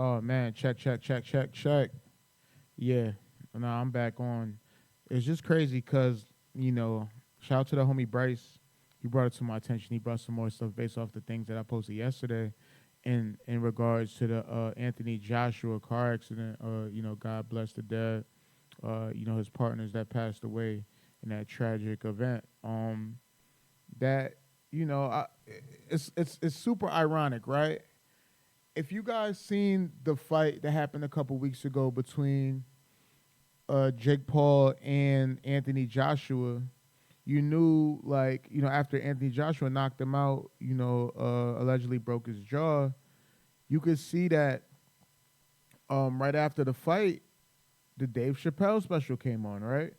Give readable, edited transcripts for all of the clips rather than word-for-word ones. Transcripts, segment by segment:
Oh man, check, check, check, check, check. Yeah, no, I'm back on. It's just crazy because shout out to the homie Bryce. He brought it to my attention. He brought some more stuff based off the things that I posted yesterday, in regards to the Anthony Joshua car accident. God bless the dead. His partners that passed away in that tragic event. That it's super ironic, right? If you guys seen the fight that happened a couple weeks ago between Jake Paul and Anthony Joshua, you knew after Anthony Joshua knocked him out, allegedly broke his jaw. You could see that right after the fight, the Dave Chappelle special came on, right?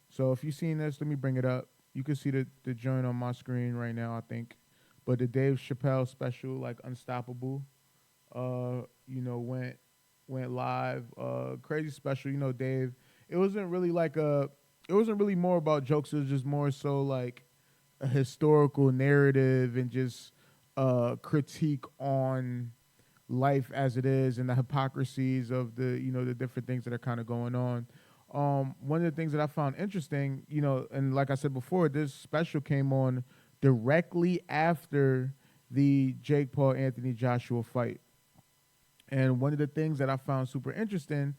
So if you've seen this, let me bring it up. You can see the joint on my screen right now, I think. But the Dave Chappelle special, like Unstoppable, went live. Crazy special, Dave. It wasn't really it wasn't really more about jokes. It was just more so like a historical narrative and just critique on life as it is and the hypocrisies of the different things that are kind of going on. One of the things that I found interesting, and like I said before, this special came on directly after the Jake Paul Anthony Joshua fight. And one of the things that I found super interesting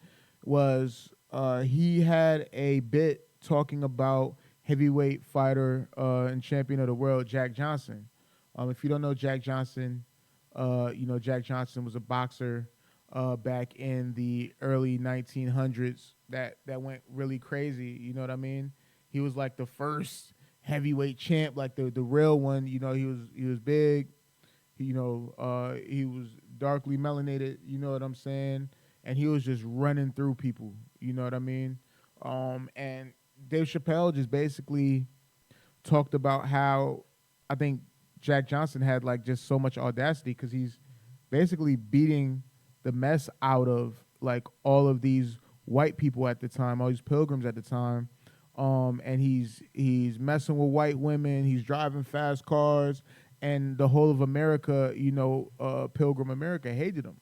was he had a bit talking about heavyweight fighter and champion of the world, Jack Johnson. If you don't know Jack Johnson, Jack Johnson was a boxer back in the early 1900s that went really crazy. You know what I mean? He was like the first heavyweight champ, like the real one. He was big. He was darkly melanated. You know what I'm saying? And he was just running through people. You know what I mean? And Dave Chappelle just basically talked about how I think Jack Johnson had like just so much audacity because he's basically beating the mess out of like all of these white people at the time, all these pilgrims at the time. And he's messing with white women. He's driving fast cars, and the whole of America, Pilgrim America hated him.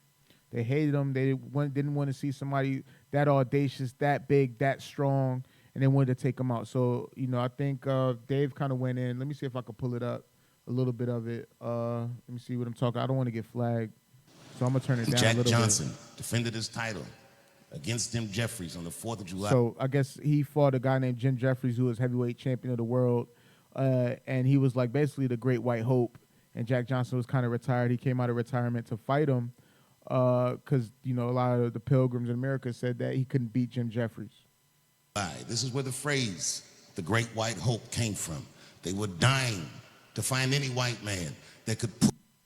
They hated him. They didn't want to see somebody that audacious, that big, that strong, and they wanted to take him out. So, I think Dave kind of went in. Let me see if I could pull it up, a little bit of it. Let me see what I'm talking. I don't want to get flagged, so I'm gonna turn it down Jack a little Johnson bit. defended his title against Jim Jeffries on the 4th of July. So I guess he fought a guy named Jim Jeffries, who was heavyweight champion of the world, and he was like basically the great white hope. And Jack Johnson was kind of retired. He came out of retirement to fight him because a lot of the pilgrims in America said that he couldn't beat Jim Jeffries. This is where the phrase "the great white hope" came from. They were dying to find any white man that could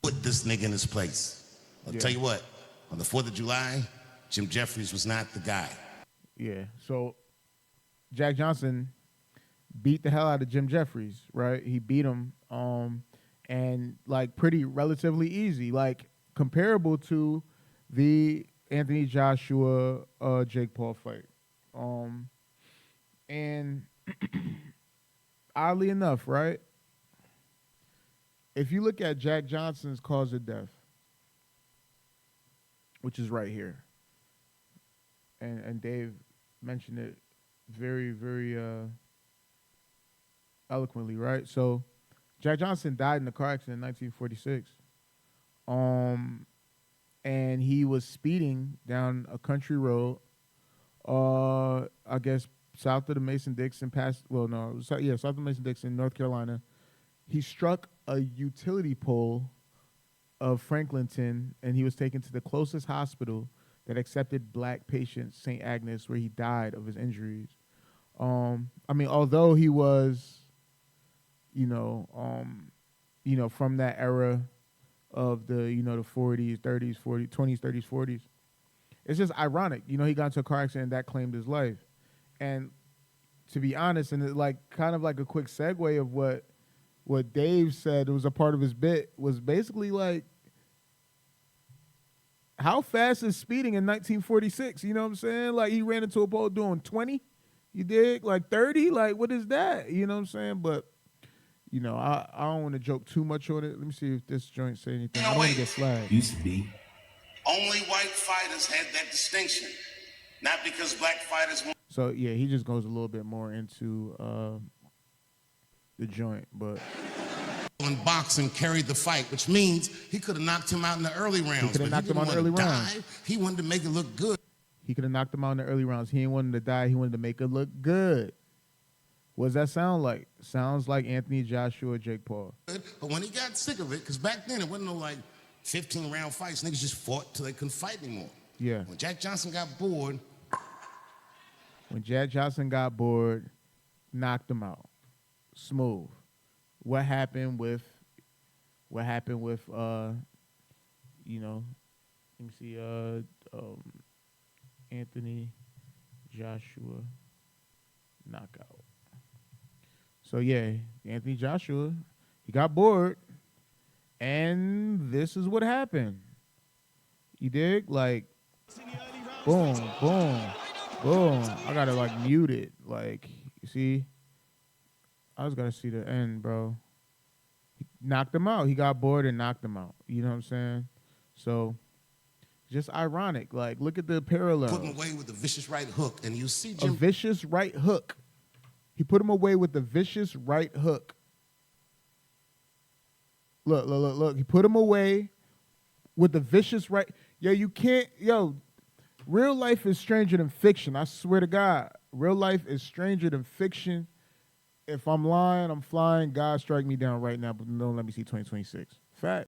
put this nigga in his place. I'll tell you what, on the 4th of July, Jim Jeffries was not the guy. Yeah. So Jack Johnson beat the hell out of Jim Jeffries, right? He beat him, and like pretty relatively easy, like comparable to the Anthony Joshua Jake Paul fight. And oddly enough, right? If you look at Jack Johnson's cause of death, which is right here, and Dave mentioned it very, very eloquently, right? So Jack Johnson died in a car accident in 1946. And he was speeding down a country road, I guess south of the Mason-Dixon south of Mason-Dixon, North Carolina. He struck a utility pole of Franklinton, and he was taken to the closest hospital that accepted black patients, St. Agnes, where he died of his injuries. Although he was, from that era of the, the 40s, 30s, 40s, 20s, 30s, 40s, it's just ironic. He got into a car accident that claimed his life. And to be honest, and it like kind of like a quick segue of what Dave said, it was a part of his bit, was basically like, how fast is speeding in 1946? You know what I'm saying? Like, he ran into a pole doing 20. You dig? Like 30? Like, what is that? You know what I'm saying? But, I don't want to joke too much on it. Let me see if this joint say anything. I don't want to get flagged. Used to be Only white fighters had that distinction. Not because black fighters won. So yeah, he just goes a little bit more into the joint, but In boxing carried the fight, which means he could have knocked him out in the early rounds. He could have knocked him out in the early rounds. He wanted to make it look good. He could have knocked him out in the early rounds. He didn't want him to die. He wanted to make it look good. What does that sound like? Sounds like Anthony Joshua, Jake Paul. But when he got sick of it, because back then it wasn't no like 15-round fights. Niggas just fought till they couldn't fight anymore. Yeah. When Jack Johnson got bored. When Jack Johnson got bored, knocked him out. Smooth. What happened with you know, let me see, Anthony Joshua knockout. So yeah, Anthony Joshua, he got bored, and this is what happened. You dig? Like, boom, boom, boom. I gotta like mute it. Like, you see, I was gonna see the end, bro. He knocked him out. He got bored and knocked him out. You know what I'm saying? So, just ironic. Like, look at the parallels. Put him away with a vicious right hook, and you see a vicious right hook. He put him away with the vicious right hook. Look, look, look, look. He put him away with the vicious right. Yo, you can't. Yo, real life is stranger than fiction. I swear to God. Real life is stranger than fiction. If I'm lying, I'm flying. God strike me down right now, but don't let me see 2026. Fact.